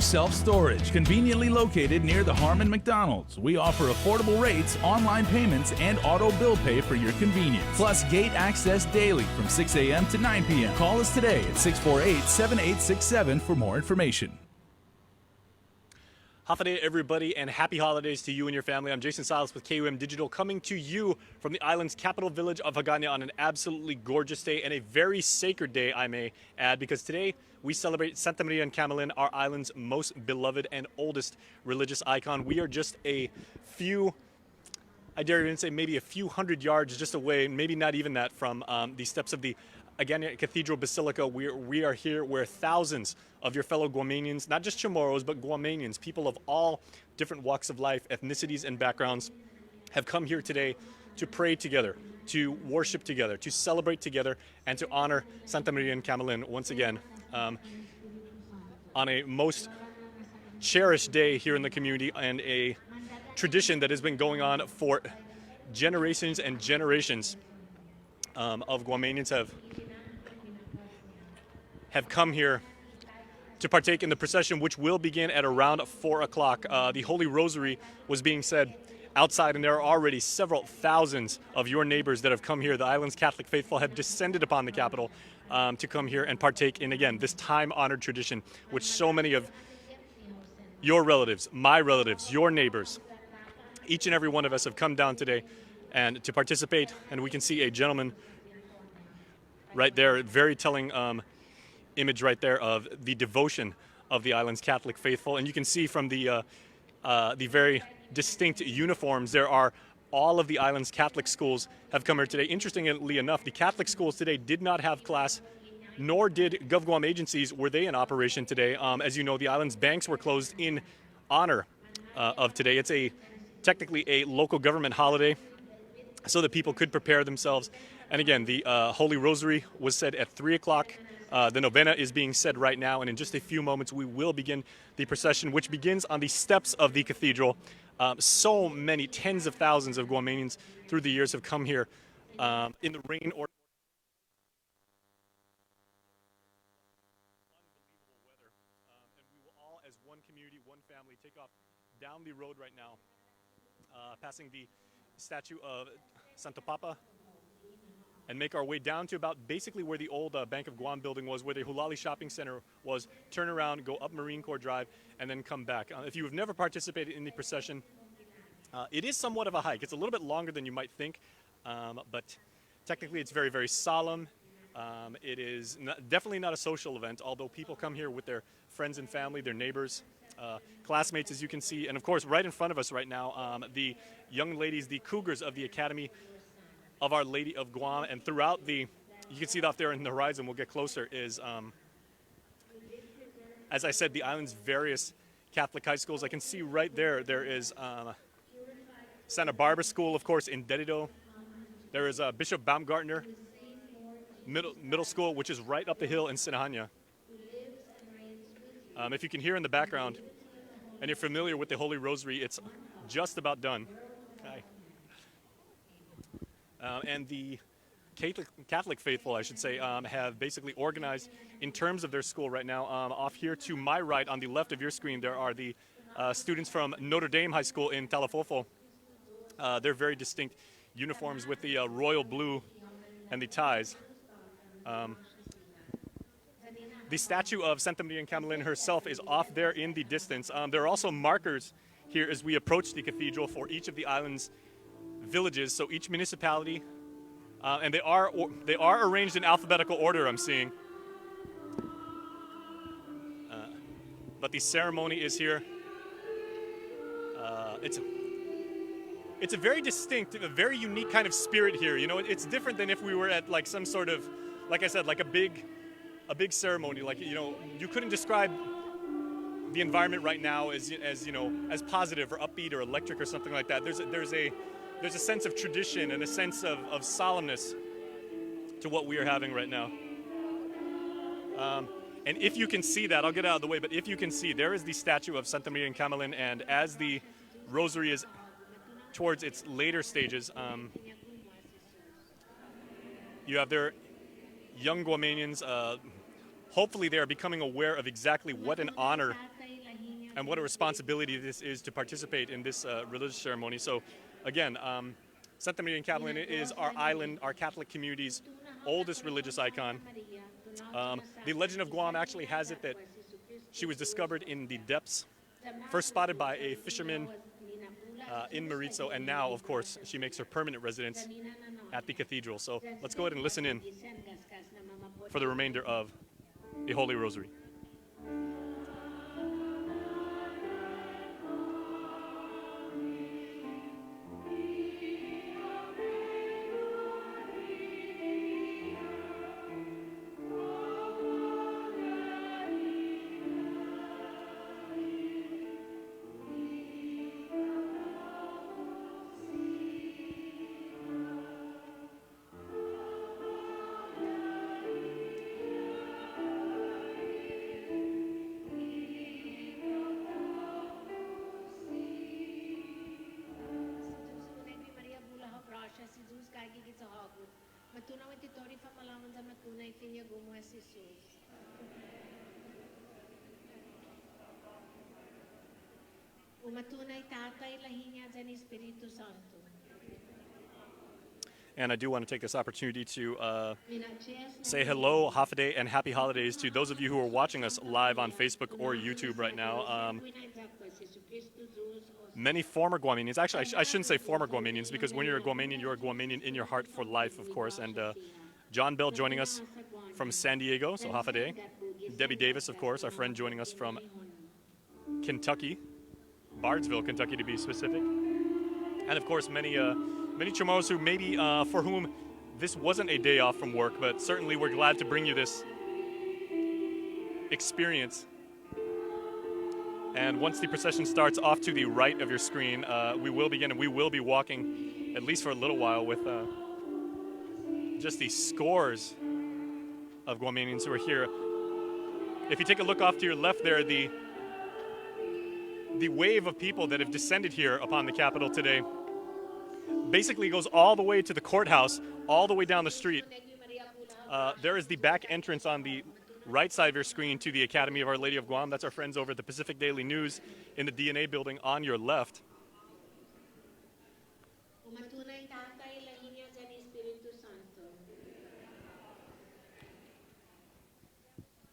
self-storage, conveniently located near the Harmon McDonald's. We offer affordable rates, online payments, and auto bill pay for your convenience. Plus gate access daily from 6 a.m. to 9 p.m. Call us today at 648-7867 for more information. Hafa everybody, and happy holidays to you and your family. I'm Jason Silas with KUM Digital, coming to you from the island's capital village of Hagåtña on an absolutely gorgeous day, and a very sacred day, I may add, because today we celebrate Santa Marian Kamalen, our island's most beloved and oldest religious icon. We are just a few, I dare even say maybe a few hundred yards just away, maybe not even that, from the steps of the Cathedral Basilica. We are here where thousands of your fellow Guamanians, not just Chamorros, but Guamanians, people of all different walks of life, ethnicities, and backgrounds, have come here today to pray together, to worship together, to celebrate together, and to honor Santa Marian Kamalen once again on a most cherished day here in the community, and a tradition that has been going on for generations and generations of Guamanians have come here to partake in the procession, which will begin at around 4 o'clock. The Holy Rosary was being said outside, and there are already several thousands of your neighbors that have come here. The island's Catholic faithful have descended upon the capital to come here and partake in, again, this time-honored tradition, which so many of your relatives, my relatives, your neighbors, each and every one of us have come down today and to participate. And we can see a gentleman right there, very telling image right there of the devotion of the island's Catholic faithful. And you can see from the very distinct uniforms, there are all of the island's Catholic schools have come here today. Interestingly enough, the Catholic schools today did not have class, nor did GovGuam agencies were they in operation today. As you know, the island's banks were closed in honor of today. It's technically a local government holiday, so that people could prepare themselves. And again, the Holy Rosary was said at 3 o'clock. The novena is being said right now, and in just a few moments we will begin the procession, which begins on the steps of the cathedral. So many, tens of thousands of Guamanians through the years have come here in the rain or unbelievable weather. And we will all, as one community, one family, take off down the road right now, passing the statue of Santa Papa, and make our way down to about basically where the old Bank of Guam building was, where the Hulali Shopping Center was, turn around, go up Marine Corps Drive, and then come back. If you have never participated in the procession, it is somewhat of a hike. It's a little bit longer than you might think, but technically it's very, very solemn. It is definitely not a social event, although people come here with their friends and family, their neighbors, classmates, as you can see. And of course, right in front of us right now, the young ladies, the cougars of the Academy of Our Lady of Guam, and throughout you can see that there in the horizon, we'll get closer, is, as I said, the island's various Catholic high schools. I can see right there, there is Santa Barbara School, of course, in Dedido. There is Bishop Baumgartner Middle School, which is right up the hill in Sinahanya. If you can hear in the background, and you're familiar with the Holy Rosary, it's just about done. Okay. And the Catholic faithful, I should say, have basically organized in terms of their school right now. Off here to my right, on the left of your screen, there are the students from Notre Dame High School in Talafofo. They're very distinct uniforms with the royal blue and the ties. The statue of Santa Marian Kamalen herself is off there in the distance. There are also markers here as we approach the cathedral for each of the island's villages, so each municipality, and they are arranged in alphabetical order, I'm seeing. But the ceremony is here. It's a very distinct, a very unique kind of spirit here. You know, it's different than if we were at like some sort of, like I said, like a big ceremony. Like, you know, you couldn't describe the environment right now as you know, as positive or upbeat or electric or something like that. There's a sense of tradition and a sense of solemnness to what we are having right now. And if you can see that, I'll get out of the way, but if you can see, there is the statue of Santa Marian Kamalen, and as the rosary is towards its later stages, you have their young Guamanians. Hopefully they are becoming aware of exactly what an honor and what a responsibility this is to participate in this religious ceremony. So, again, Santa Marian Kamalen is our island, our Catholic community's oldest religious icon. The legend of Guam actually has it that she was discovered in the depths, first spotted by a fisherman in Maritzo, and now, of course, she makes her permanent residence at the Cathedral. So let's go ahead and listen in for the remainder of the Holy Rosary. And I do want to take this opportunity to say hello, Hafaday, and happy holidays to those of you who are watching us live on Facebook or YouTube right now. Many former Guamanians, actually I shouldn't say former Guamanians, because when you're a Guamanian in your heart for life, of course. And John Bell joining us from San Diego, so Hafaday. Debbie Davis, of course, our friend joining us from Kentucky, Bardesville, Kentucky to be specific. And of course many Chamorros who maybe for whom this wasn't a day off from work, but certainly we're glad to bring you this experience. And once the procession starts off to the right of your screen, we will begin, and we will be walking, at least for a little while, with just the scores of Guamanians who are here. If you take a look off to your left there, the wave of people that have descended here upon the Capitol today basically goes all the way to the courthouse, all the way down the street. There is the back entrance on the right side of your screen to the Academy of Our Lady of Guam. That's our friends over at the Pacific Daily News in the DNA building on your left.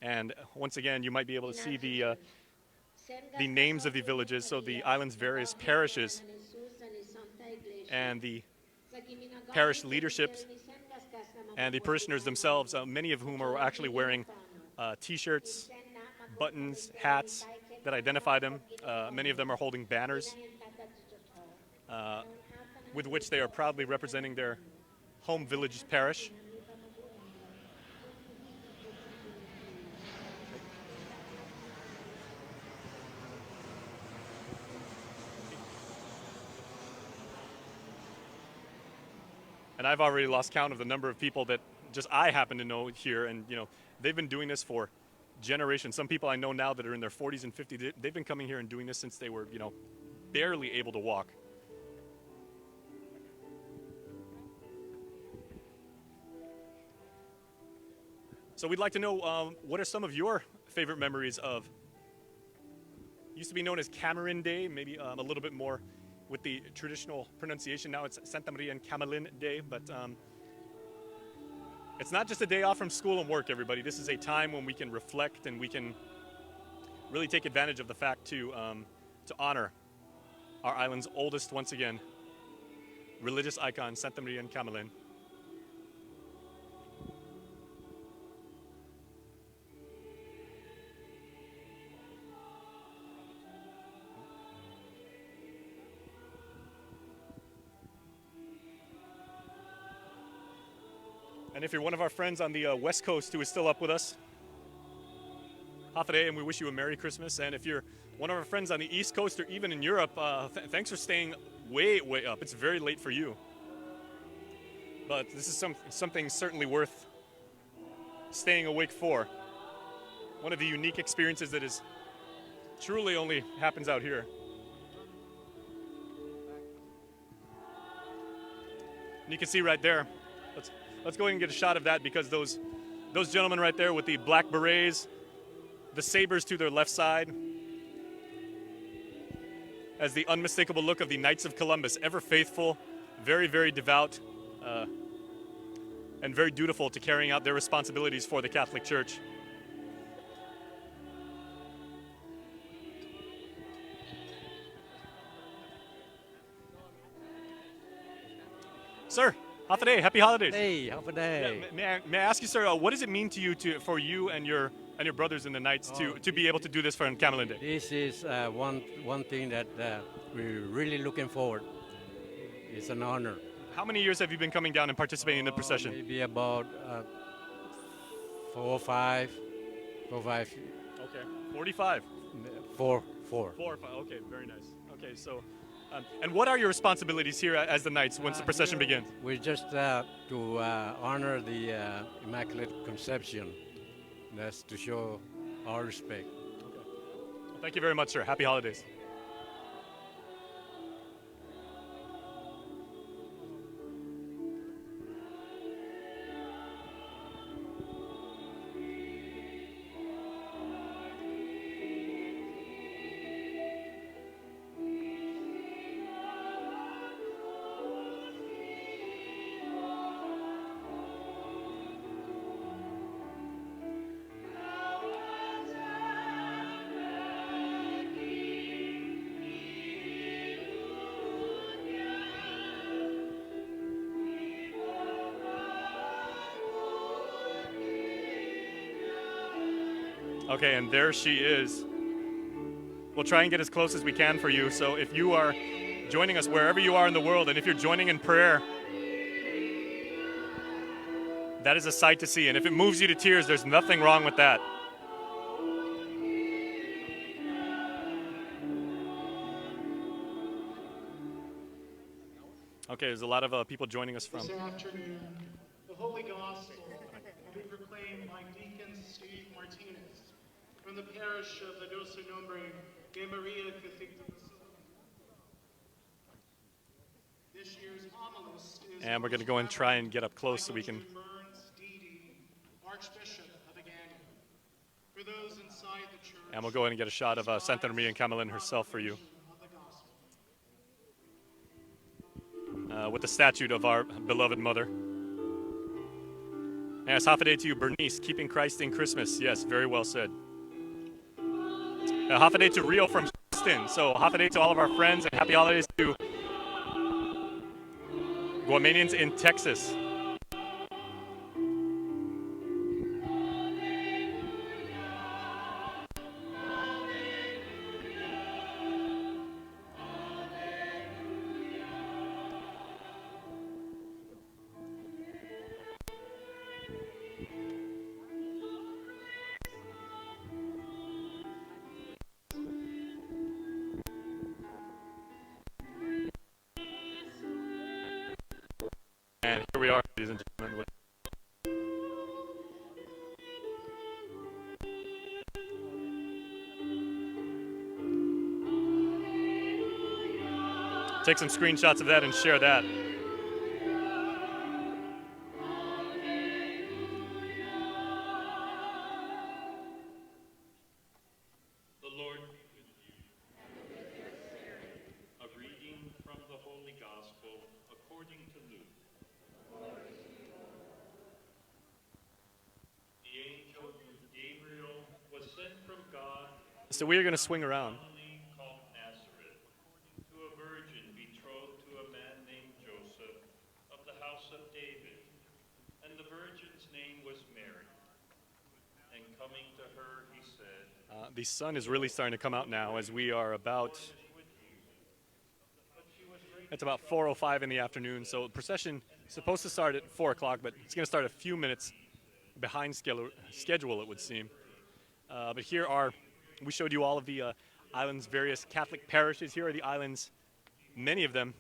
And once again, you might be able to see the names of the villages, so the island's various parishes and the parish leaderships and the parishioners themselves, many of whom are actually wearing T-shirts, buttons, hats that identify them. Many of them are holding banners with which they are proudly representing their home village's parish. And I've already lost count of the number of people that just I happen to know here, and they've been doing this for generations. Some people I know now that are in their 40s and 50s, they've been coming here and doing this since they were, barely able to walk. So we'd like to know, what are some of your favorite memories of, used to be known as Cameron Day, maybe a little bit more with the traditional pronunciation. Now it's Santa Marian Kamalen Day, but it's not just a day off from school and work, everybody. This is a time when we can reflect and we can really take advantage of the fact to honor our island's oldest, once again, religious icon, Santa Marian Kamalen. And if you're one of our friends on the West Coast who is still up with us, Hafaday, and we wish you a Merry Christmas. And if you're one of our friends on the East Coast or even in Europe, thanks for staying way, way up. It's very late for you. But this is something certainly worth staying awake for. One of the unique experiences that is truly only happens out here. And you can see right there, let's go ahead and get a shot of that, because those gentlemen right there with the black berets, the sabers to their left side, as the unmistakable look of the Knights of Columbus, ever faithful, very, very devout, and very dutiful to carrying out their responsibilities for the Catholic Church. Sir, half a day, happy holidays. Hey, half a day. Yeah, may I ask you, sir, what does it mean to you, for you and your brothers in the Knights to be able to do this for Kamalen Day? This is one thing that we're really looking forward. It's an honor. How many years have you been coming down and participating in the procession? Maybe about 4 or 5. 4 or 5. Okay, 45. 4. 4 or 5. Okay, very nice. Okay, so, and what are your responsibilities here as the Knights once the procession begins? We're just to honor the Immaculate Conception. That's to show our respect. Okay. Well, thank you very much, sir. Happy holidays. Okay, and there she is. We'll try and get as close as we can for you. So if you are joining us wherever you are in the world, and if you're joining in prayer, that is a sight to see. And if it moves you to tears, there's nothing wrong with that. Okay, there's a lot of people joining us from. This afternoon, the Holy Gospel will be proclaimed by Deacon Steve Martinez from the parish of the Doce Nombre de Maria Cathedral. This year's homilist is And we're going to go and try and get up close so we can. Archbishop of Again. For those inside the church, And we'll go in and get a shot of Santa Marian Kamalen herself for you. With the statue of our beloved mother. And it's half a day to you, Bernice, keeping Christ in Christmas. Yes, very well said. Half a day to Rio from Houston. So half a day to all of our friends, and happy holidays to Guamanians in Texas. And here we are, ladies and gentlemen. Take some screenshots of that and share that. The Lord be with you. A reading from the Holy Gospel according to Luke. The angel Gabriel was sent from God So we are going to swing around. called Nazareth to a virgin betrothed to a man named Joseph of the house of David, and the virgin's name was Mary. And coming to her, he said, The sun is really starting to come out now as we are about, it's about 4:05 in the afternoon. So the procession is supposed to start at 4 o'clock, but it's going to start a few minutes behind schedule, it would seem. But here are, we showed you all of the island's various Catholic parishes. Here are the island's, many of them.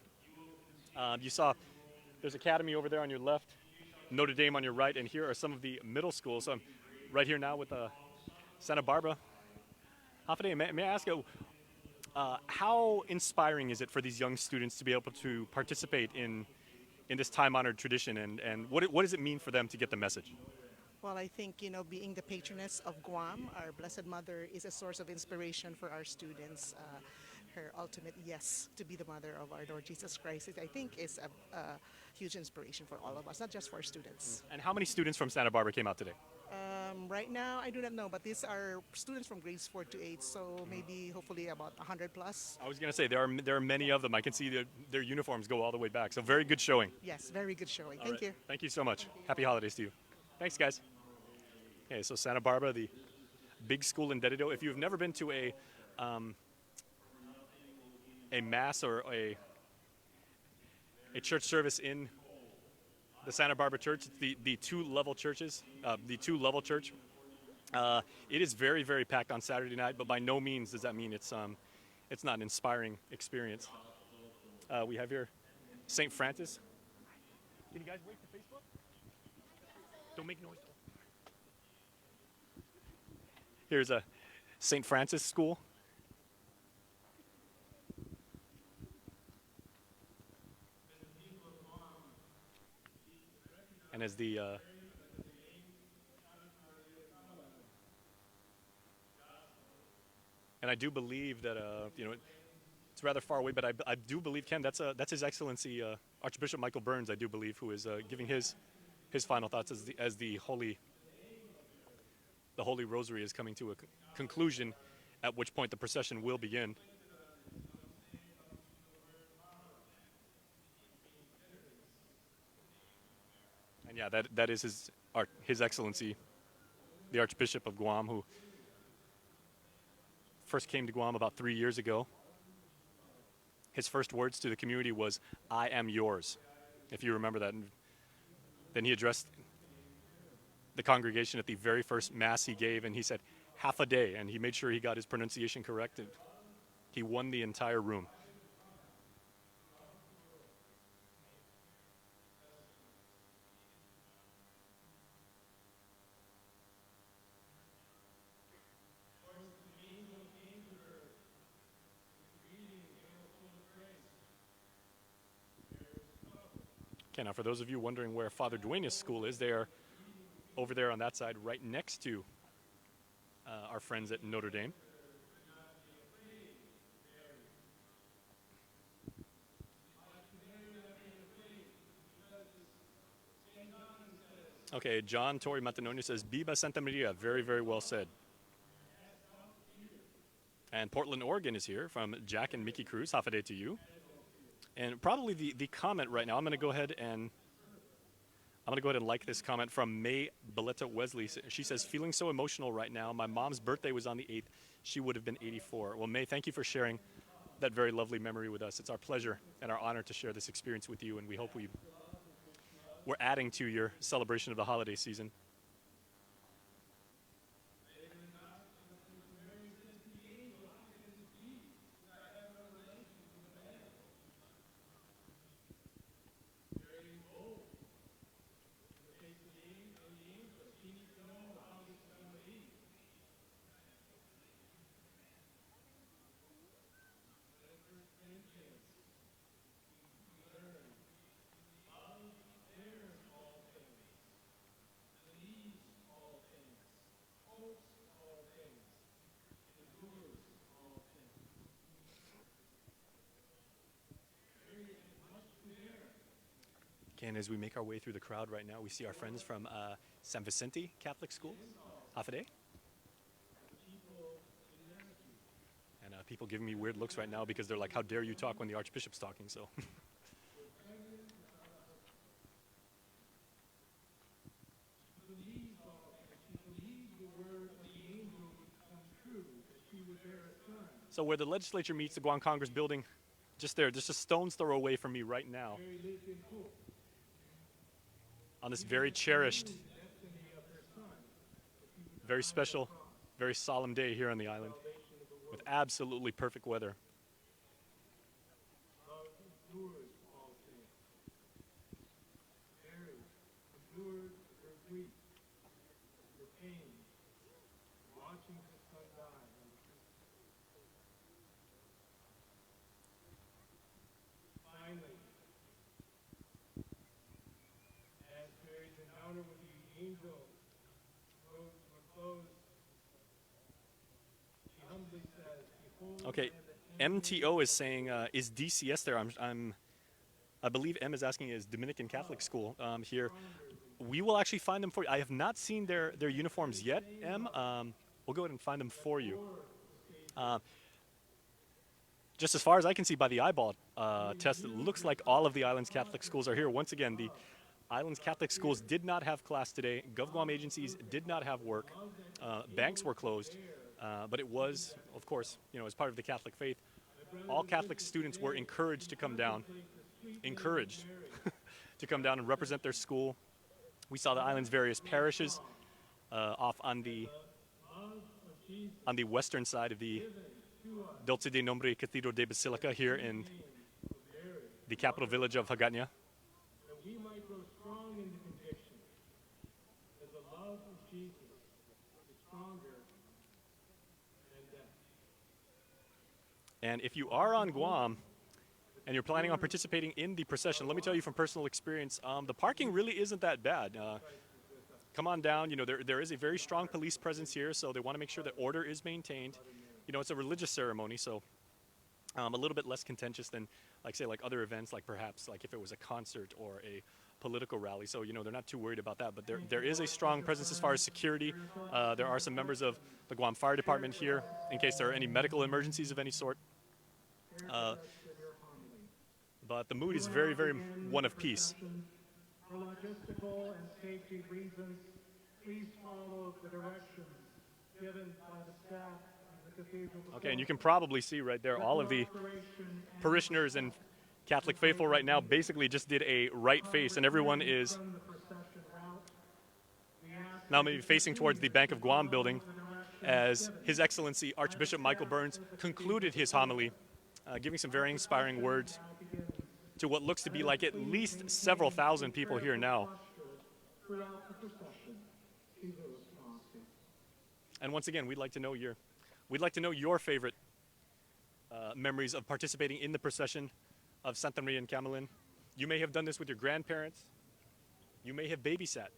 You saw there's Academy over there on your left, Notre Dame on your right, and here are some of the middle schools. So I'm right here now with Santa Barbara. Hafide, may I ask you, how inspiring is it for these young students to be able to participate in this time-honored tradition, and what does it mean for them to get the message? Well, I think, being the patroness of Guam, our Blessed Mother is a source of inspiration for our students. her ultimate yes to be the mother of our Lord Jesus Christ, I think is a huge inspiration for all of us, not just for students. And how many students from Santa Barbara came out today? Right now, I do not know, but these are students from grades 4 to 8, so maybe hopefully about 100 plus. I was going to say there are many of them. I can see their uniforms go all the way back. So very good showing. Yes, very good showing. All Thank right. you. Thank you so much. Happy holidays to you. Thanks, guys. Okay, so Santa Barbara, the big school in Dededo. If you've never been to a mass or a church service in the Santa Barbara church, the two-level churches, the two-level church, it is very, very packed on Saturday night, but by no means does that mean it's not an inspiring experience. We have here St. Francis. Can you guys wait for Facebook? Don't make noise. Here's a St. Francis school. And as the and I do believe that it's rather far away, but I do believe, Ken, that's His Excellency Archbishop Michael Burns, I do believe, who is giving his final thoughts as the Holy Rosary is coming to a conclusion, at which point the procession will begin. And yeah, that is His Excellency, the Archbishop of Guam, who first came to Guam about 3 years ago. His first words to the community was, "I am yours," if you remember that. And then he addressed the congregation at the very first Mass he gave, and he said, "half a day," and he made sure he got his pronunciation correct, and he won the entire room. Okay, now for those of you wondering where Father Duenas' school is, they are over there on that side, right next to our friends at Notre Dame. Okay, John Torrey Matanoni says, "Viva Santa Maria." Very, very well said. And Portland, Oregon is here from Jack and Mickey Cruz. Half a day to you. And probably the comment right now, I'm going to go ahead and like this comment from May Belletta Wesley. She says, "Feeling so emotional right now. My mom's birthday was on the 8th. She would have been 84. Well, May, thank you for sharing that very lovely memory with us. It's our pleasure and our honor to share this experience with you, and we hope we're adding to your celebration of the holiday season. And as we make our way through the crowd right now, we see our friends from San Vicente Catholic School, half a day. And people giving me weird looks right now because they're like, "How dare you talk when the Archbishop's talking?" So. So where the legislature meets, the Guam Congress building, just there, just a stone's throw away from me right now. On this very cherished, very special, very solemn day here on the island with absolutely perfect weather. Okay, MTO is saying, is DCS there? I believe M is asking, is Dominican Catholic School here? We will actually find them for you. I have not seen their uniforms yet, M. We'll go ahead and find them for you. Just as far as I can see by the eyeball test, it looks like all of the island's Catholic schools are here. Once again, the island's Catholic schools did not have class today. GovGuam agencies did not have work. Banks were closed. But it was, of course, as part of the Catholic faith, all Catholic students were encouraged to come down. Encouraged to come down and represent their school. We saw the island's various parishes off on the western side of the Dulce de Nombre Cathedral de Basilica here in the capital village of Hagåtña. That we might grow strong in the conviction that the love of Jesus is stronger than death. And if you are on Guam and you're planning on participating in the procession, let me tell you from personal experience, the parking really isn't that bad. Come on down. There is a very strong police presence here, so they want to make sure that order is maintained. It's a religious ceremony, so a little bit less contentious than, like other events, like perhaps like if it was a concert or a political rally. So, they're not too worried about that. But there is a strong presence as far as security. There are some members of the Guam Fire Department here in case there are any medical emergencies of any sort. But the mood is very, very one of peace. For logistical and safety reasons, please follow the directions given by the staff of the cathedral. Okay, and you can probably see right there all of the parishioners and Catholic faithful right now basically just did a right face, and everyone is now maybe facing towards the Bank of Guam building as His Excellency Archbishop Michael Burns concluded his homily, giving some very inspiring words to what looks to be like at least several thousand people here now. And once again, we'd like to know your favorite memories of participating in the procession of Santa Marian Kamalen. You may have done this with your grandparents. You may have babysat.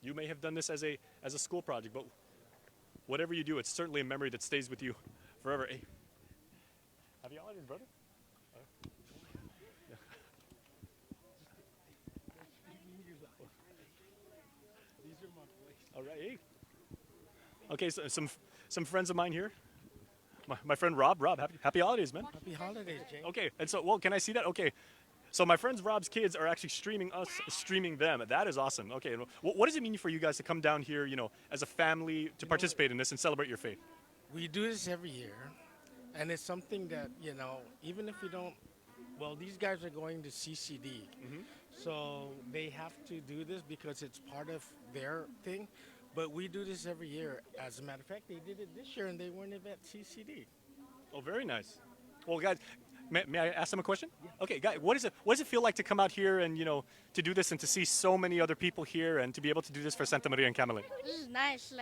You may have done this as a school project, but whatever you do, it's certainly a memory that stays with you forever. Hey, happy holidays, brother. All right. Hey. Okay, so some friends of mine here. My friend Rob. Rob, happy holidays, man. Happy holidays, Jay. Okay, and so, can I see that? Okay, so my friend Rob's kids are actually streaming us, streaming them. That is awesome. Okay, what does it mean for you guys to come down here, as a family, to participate in this and celebrate your faith? We do this every year, and it's something that, even if we don't, these guys are going to CCD, so they have to do this because it's part of their thing. But we do this every year. As a matter of fact, they did it this year, and they weren't even at CCD. Oh, very nice. Well, guys, may I ask them a question? Yeah. Okay, guys, what does it feel like to come out here and to do this and to see so many other people here and to be able to do this for Santa Marian Kamalen? This is nice.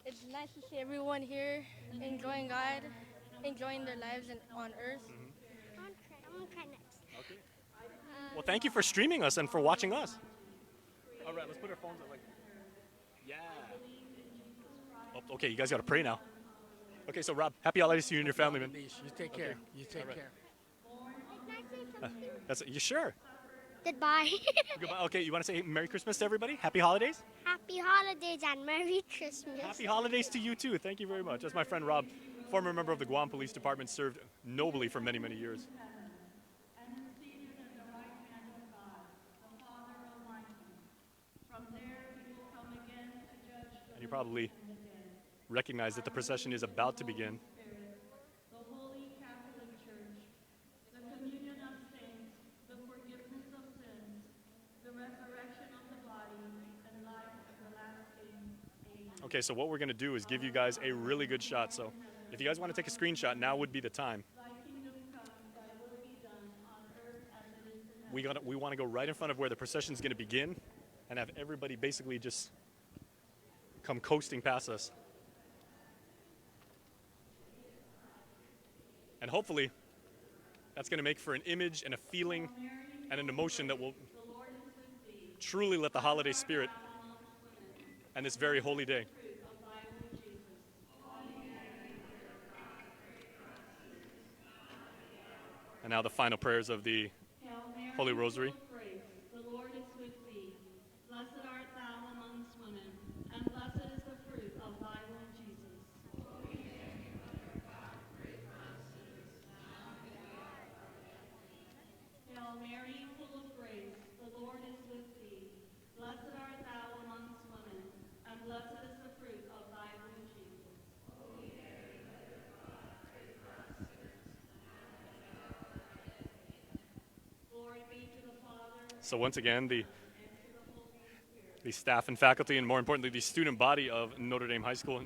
It's nice to see everyone here enjoying God, enjoying their lives on Earth. I'm gonna try next. Okay. Well, thank you for streaming us and for watching us. All right, let's put our phones on. Yeah. Oh, okay, you guys got to pray now. Okay, so Rob, happy holidays to you and your family, man. You take care. You take care. That's you sure? Goodbye. Goodbye. Okay, you want to say Merry Christmas to everybody? Happy holidays? Happy holidays and Merry Christmas. Happy holidays to you too. Thank you very much. That's my friend Rob, former member of the Guam Police Department, served nobly for many, many years. And you probably recognize that the procession is about to begin. The Holy Catholic Church, the communion of saints, the forgiveness of sins, the resurrection of the body, and life everlasting. Amen. Okay, so what we're going to do is give you guys a really good shot. So if you guys want to take a screenshot, now would be the time. Thy kingdom come, thy will be done on earth as it is in heaven. We want to go right in front of where the procession is going to begin and have everybody basically just come coasting past us. And hopefully, that's going to make for an image and a feeling and an emotion that will truly let the holiday spirit and this very holy day. And now the final prayers of the Hail Mary, Holy Rosary. full of grace, the Lord is with thee. Blessed art thou amongst women, and blessed is the fruit of thy womb, Jesus. Hail Mary, full of grace, the Lord is with thee. Blessed art thou amongst women, and blessed is the fruit of thy womb, Jesus. Glory be to the Father, So once again, the and to the Holy Spirit. staff and faculty, and more importantly, the student body of Notre Dame High School.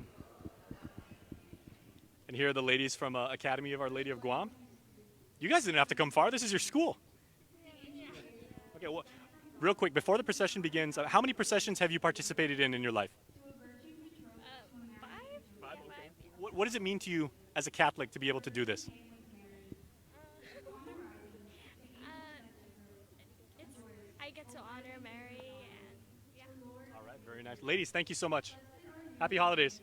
And here are the ladies from Academy of Our Lady of Guam. You guys didn't have to come far. This is your school. Okay, well, real quick, before the procession begins, how many processions have you participated in your life? 5? Five. Okay. What does it mean to you as a Catholic to be able to do this? I get to honor Mary, and yeah. All right, very nice. Ladies, thank you so much. Happy holidays.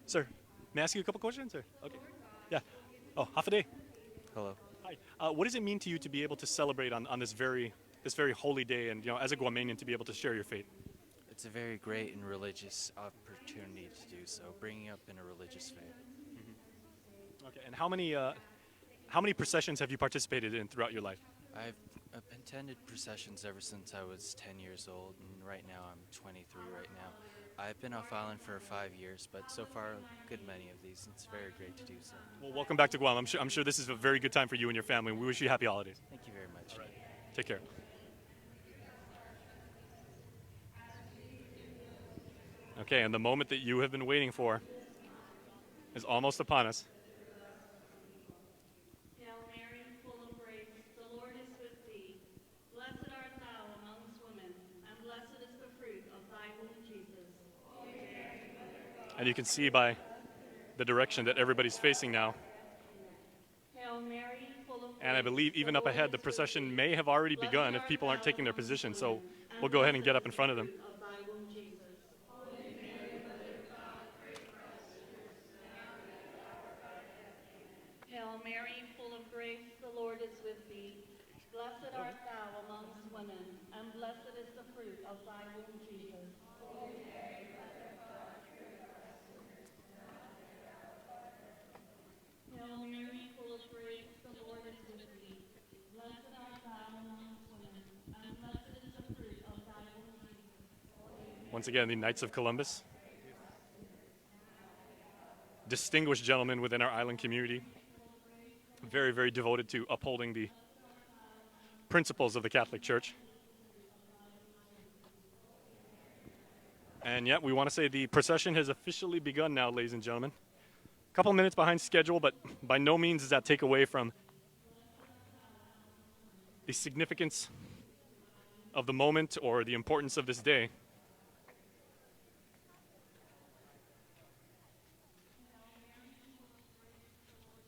Sir, may I ask you a couple questions? Or? Okay. Yeah. Oh, half a day. Hello. Hi. What does it mean to you to be able to celebrate on this very holy day, and as a Guamanian to be able to share your faith? It's a very great and religious opportunity to do so, bringing up in a religious faith. Okay. And how many processions have you participated in throughout your life? I've attended processions ever since I was 10 years old, and right now I'm 23 right now. I've been off island for 5 years, but so far a good many of these. It's very great to do so. Well, welcome back to Guam. I'm sure this is a very good time for you and your family. We wish you happy holidays. Thank you very much. All right. Take care. Okay, and the moment that you have been waiting for is almost upon us. Hail Mary, full of grace, the Lord is with thee. Blessed art thou amongst women, and blessed is the fruit of thy womb, Jesus. And you can see by the direction that everybody's facing now. Hail Mary, full of And I grace, believe even the up ahead, Lord the is with procession thee. may have already Blessed begun if art people aren't thou taking their amongst position. So women, and we'll go ahead and get blessed up in is front of the them. fruit of thy womb, Jesus. Hail Mary, full of grace, the Lord is with thee. Blessed art thou amongst women, and blessed is the fruit of thy womb, Jesus. Hail Mary, full of grace, the Lord is with thee. Blessed art thou amongst women, and blessed is the fruit of thy womb, Jesus. Once again, the Knights of Columbus. Distinguished gentlemen within our island community. Very, very devoted to upholding the principles of the Catholic Church. And yet, we want to say the procession has officially begun now, ladies and gentlemen. A couple minutes behind schedule, but by no means does that take away from the significance of the moment or the importance of this day.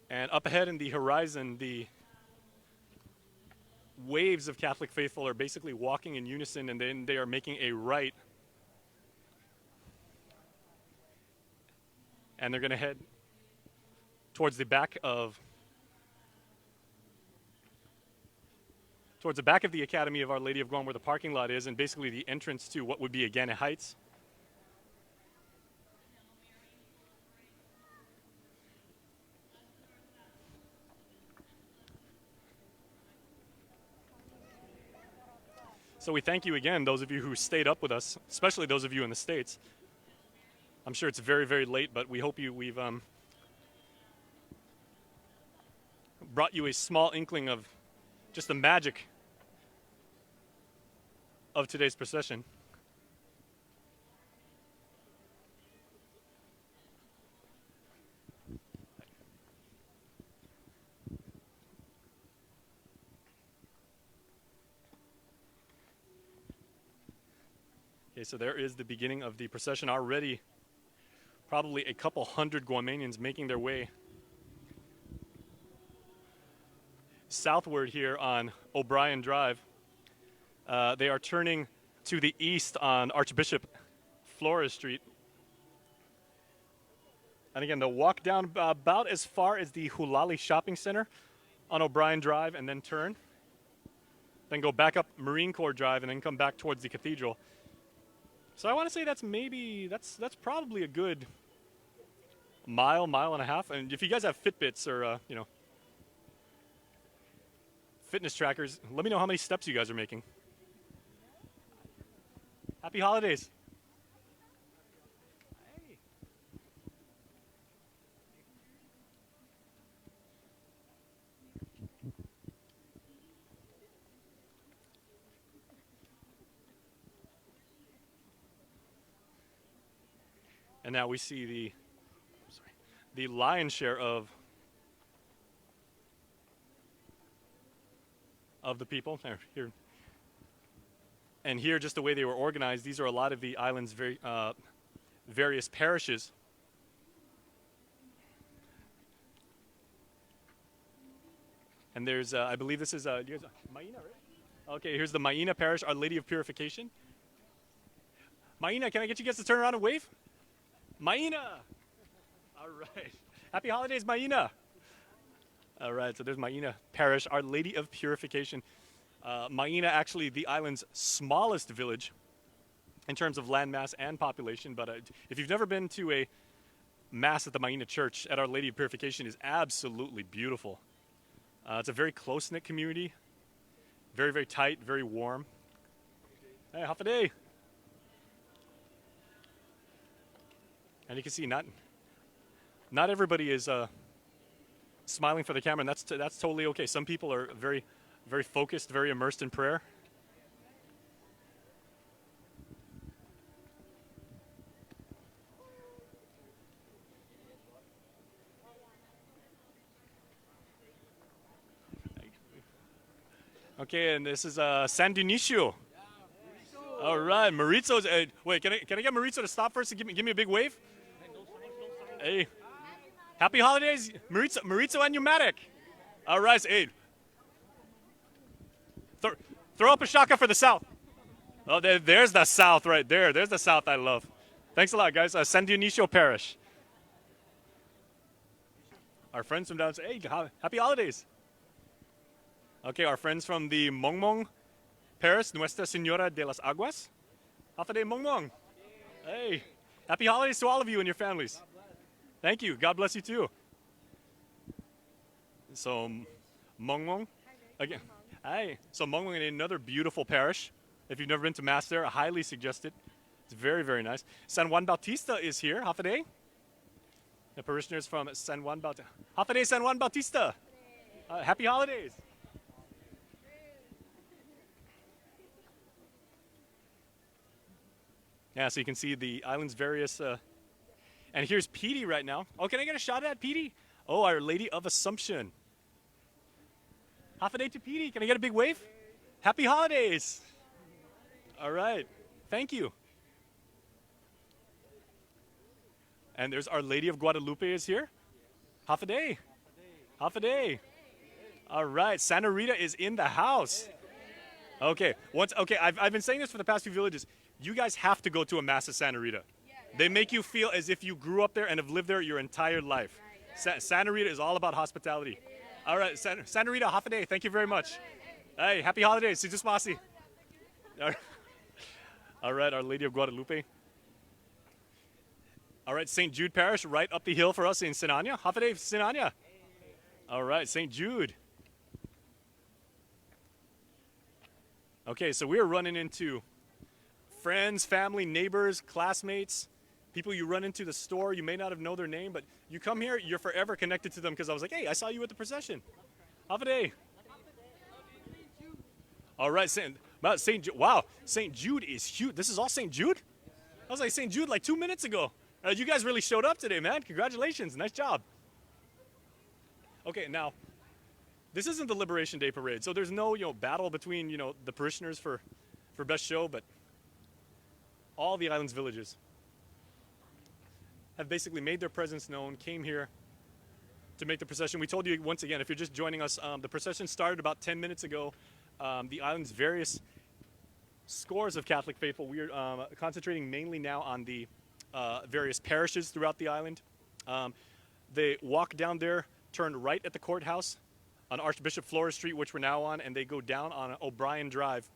And up ahead in the horizon, the waves of Catholic faithful are basically walking in unison, and then they are making a right. And they're going to head towards the back of the Academy of Our Lady of Guam, where the parking lot is, and basically the entrance to what would be Agana Heights. So we thank you again, those of you who stayed up with us, especially those of you in the States. I'm sure it's very, very late, but we hope we've brought you a small inkling of just the magic of today's procession. Okay, so there is the beginning of the procession already probably a couple hundred Guamanians making their way southward here on O'Brien Drive. They are turning to the east on Archbishop Flores Street. And again, they'll walk down about as far as the Hulali Shopping Center on O'Brien Drive and then turn. Then go back up Marine Corps Drive and then come back towards the Cathedral. So I want to say that's probably a good mile and a half. And if you guys have Fitbits or fitness trackers, let me know how many steps you guys are making. Happy holidays. And now we see the lion's share of the people here. And here, just the way they were organized, these are a lot of the island's various parishes. And there's, I believe this is Maina, right? Okay, here's the Maina Parish, Our Lady of Purification. Maina, can I get you guys to turn around and wave? Maina! All right. Happy holidays, Maina! All right, so there's Maina Parish, Our Lady of Purification. Maina, actually the island's smallest village in terms of landmass and population, but if you've never been to a mass at the Maina Church at Our Lady of Purification, is absolutely beautiful. It's a very close-knit community, very, very tight, very warm. Hey, half a day. And you can see not everybody is smiling for the camera, and that's totally okay. Some people are very, very focused, very immersed in prayer. Okay, and this is San Dionisio. All right, Maurizo's. Wait, can I get Maurizo to stop first and give me a big wave? Hey, happy holidays, Maurizo and Pneumatic. All right, hey. Throw up a shaka for the South. Oh, there's the South right there. There's the South I love. Thanks a lot, guys. San Dionisio Parish. Our friends from down, hey, happy holidays. Okay, our friends from the Mongmong Parish, Nuestra Señora de las Aguas. Happy day, Mongmong. Hey, happy holidays to all of you and your families. Thank you. God bless you too. So, Mongmong, again. Hi. So Mongmong is another beautiful parish. If you've never been to Mass there, I highly suggest it. It's very, very nice. San Juan Bautista is here. Half a day. The parishioners from San Juan Bautista. Half a day, San Juan Bautista. Happy holidays. Yeah, so you can see the island's various... and here's Petey right now. Oh, can I get a shot at Petey? Oh, Our Lady of Assumption. Half a day to Petey. Can I get a big wave? Happy holidays. All right. Thank you. And there's Our Lady of Guadalupe is here. Half a day. Half a day. All right. Santa Rita is in the house. Okay. I've been saying this for the past few villages. You guys have to go to a Mass at Santa Rita. They make you feel as if you grew up there and have lived there your entire life. Santa Rita is all about hospitality. All right, Santa Rita, half a day. Thank you very much. Hey, happy holidays. Si Diyos masi. All right, Our Lady of Guadalupe. All right, St. Jude Parish right up the hill for us in Sinania. Half a day, Sinania. All right, St. Jude. Okay, so we're running into friends, family, neighbors, classmates, people you run into the store. You may not have known their name, but you come here, you're forever connected to them because I was like, hey, I saw you at the procession. Have a day. All right, St. Jude. Wow, St. Jude is huge. This is all St. Jude? I was like St. Jude like 2 minutes ago. You guys really showed up today, man. Congratulations. Nice job. Okay, now, this isn't the Liberation Day Parade, so there's no battle between the parishioners for best show, but all the island's villages have basically made their presence known, came here to make the procession. We told you once again, if you're just joining us, the procession started about 10 minutes ago. The island's various scores of Catholic faithful. We are concentrating mainly now on the various parishes throughout the island. They walk down there, turn right at the courthouse on Archbishop Flores Street, which we're now on, and they go down on O'Brien Drive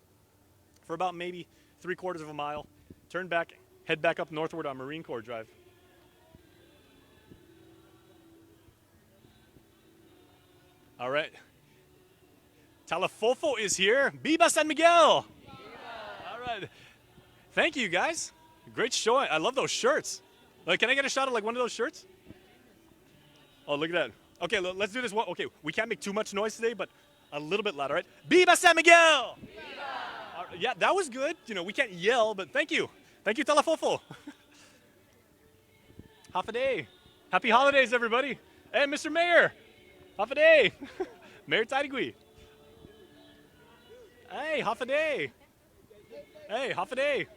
for about maybe 3/4 of a mile, turn back, head back up northward on Marine Corps Drive. All right. Talafofo is here. Viva San Miguel! All right. Thank you, guys. Great showing. I love those shirts. Like, can I get a shot of like one of those shirts? Oh, look at that. Okay, let's do this one. Okay, we can't make too much noise today, but a little bit louder, right? Viva San Miguel! Viva! Yeah, that was good. You know, we can't yell, but thank you. Thank you, Talafofo. Half a day. Happy holidays, everybody. Hey, Mr. Mayor. Half a day. Mayor Tairigui. Hey, half a day. Hey, half a day.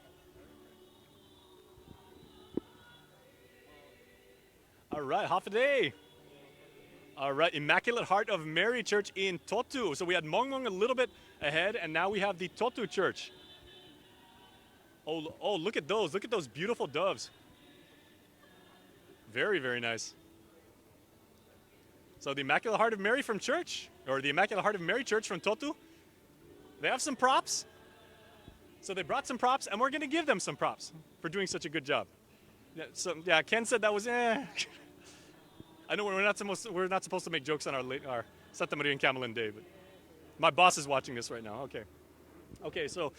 All right, half a day. All right, Immaculate Heart of Mary Church in Totu. So we had Mongmong a little bit ahead, and now we have the Totu Church. Oh, look at those. Look at those beautiful doves. Very, very nice. So the Immaculate Heart of Mary from church, or the Immaculate Heart of Mary Church from Totu, they have some props. So they brought some props, and we're going to give them some props for doing such a good job. Yeah, so yeah, Ken said that was I know we're not supposed to make jokes on our Santa Marian Kamalen Day, but my boss is watching this right now. Okay, so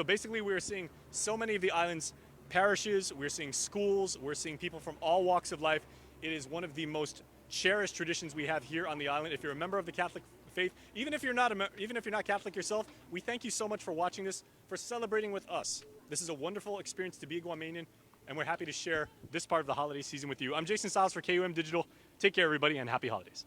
basically we're seeing so many of the island's parishes, we're seeing schools, we're seeing people from all walks of life. It is one of the most cherished traditions we have here on the island. If you're a member of the Catholic faith, even if you're not Catholic yourself, we thank you so much for watching this, for celebrating with us. This is a wonderful experience to be a Guamanian, and we're happy to share this part of the holiday season with you. I'm Jason Stiles for KUM Digital. Take care, everybody, and happy holidays.